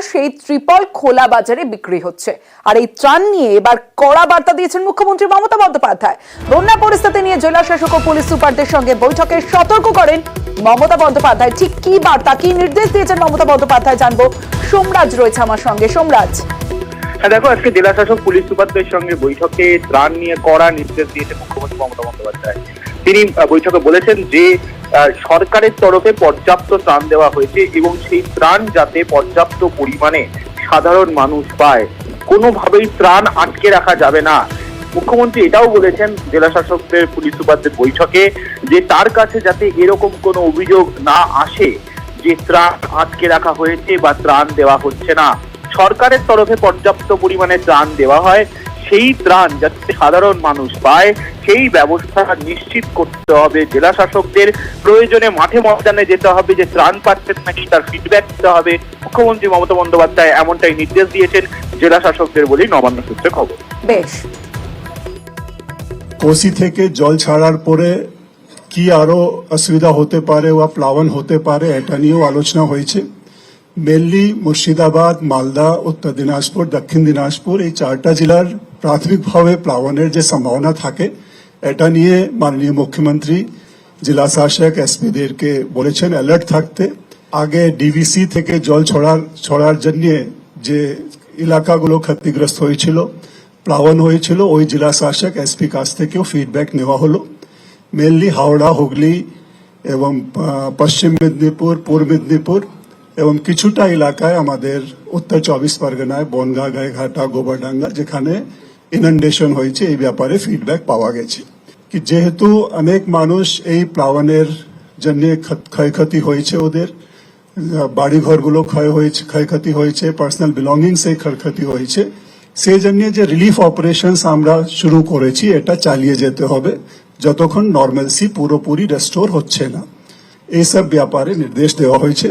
সেই ত্রিপল খোলা বাজারে বিক্রি হচ্ছে। আর এই ত্রাণ নিয়ে এবার কড়া বার্তা দিয়েছেন মুখ্যমন্ত্রী মমতা বন্দ্যোপাধ্যায়। বন্যা পরিস্থিতি নিয়ে জেলা শাসক ও পুলিশ সুপারদের সঙ্গে বৈঠকে সতর্ক করেন মমতা বন্দ্যোপাধ্যায়। ঠিক কি বার্তা, কি নির্দেশ দিয়েছেন মমতা বন্দ্যোপাধ্যায় জানবো। সোমরাজ রয়েছে আমার সঙ্গে। সোমরাজ, দেখো, আজকে জেলা শাসক পুলিশ সুপারদের সঙ্গে বৈঠকে ত্রাণ নিয়ে কড়া নির্দেশ দিয়েছে মুখ্যমন্ত্রী মমতা বন্দ্যোপাধ্যায়। তিনি বৈঠকে বলেছেন যে সরকারের তরফে পর্যাপ্ত ত্রাণ দেওয়া হয়েছে এবং সেই ত্রাণ যাতে পর্যাপ্ত পরিমাণে সাধারণ মানুষ পায়, কোনোভাবেই ত্রাণ আটকে রাখা যাবে না। মুখ্যমন্ত্রী এটাও বলেছেন জেলা শাসকদের পুলিশ সুপারদের বৈঠকে যে তার কাছে যাতে এরকম কোনো অভিযোগ না আসে যে ত্রাণ আটকে রাখা হয়েছে বা ত্রাণ দেওয়া হচ্ছে না। সরকারের তরফে পর্যাপ্ত পরিমাণে ত্রাণ দেওয়া হয়, সেই ত্রাণ যাতে সাধারণ মানুষ পায় সেই ব্যবস্থা নিশ্চিত করতে হবে জেলা শাসকদের। প্রয়োজনে মাঠে ময়দানে যেতে হবে, যে ত্রাণ পাচ্ছেন নাকি তার ফিডব্যাক দিতে হবে। মুখ্যমন্ত্রী মমতা বন্দ্যোপাধ্যায় এমনটাই নির্দেশ দিয়েছেন জেলা শাসকদের বলেই নবান্ন সূত্রে খবর। বেশ, কোসি থেকে জল ছাড়ার পরে কি আরো অসুবিধা হতে পারে বা প্লাবন হতে পারে এটা নিয়েও আলোচনা হয়েছে। মেনলি মুর্শিদাবাদ, মালদা, উত্তর দিনাজপুর, দক্ষিণ দিনাজপুর এই চারটা জেলার প্রাথমিকভাবে প্লাবনের যে সম্ভাবনা থাকে এটা নিয়ে মাননীয় মুখ্যমন্ত্রী জেলা শাসক এসপিদেরকে বলেছেন অ্যালার্ট থাকতে। আগে ডিভিসি থেকে জল ছড়ার জন্য যে এলাকাগুলো ক্ষতিগ্রস্ত হয়েছিল, প্লাবন হয়েছিল, ওই জেলা শাসক এসপি কাছ থেকেও ফিডব্যাক নেওয়া হলো। মেনলি হাওড়া, হুগলি এবং পশ্চিম মেদিনীপুর, পূর্ব মেদিনীপুর এবং কিছুটা এলাকায় আমাদের উত্তর 24 পরগনায় বনগাঁ, গাইঘাটা, গোবরডাঙ্গা যেখানে ইনন্ডেশন হয়েছে এই ব্যাপারে ফিডব্যাক পাওয়া গেছে। কি যেহেতু অনেক মানুষ এই প্লাবনের জন্য ক্ষয়ক্ষতি হয়েছে, ওদের বাড়িঘরগুলো ক্ষয়ক্ষতি হয়েছে, পার্সোনাল বিলঙ্গিংস এ ক্ষয়ক্ষতি হয়েছে, সেই জন্য যে রিলিফ অপারেশনস আমরা শুরু করেছি এটা চালিয়ে যেতে হবে যতক্ষণ নর্মালসি পুরোপুরি রেস্টোর হচ্ছে না। এইসব ব্যাপারে নির্দেশ দেওয়া হয়েছে।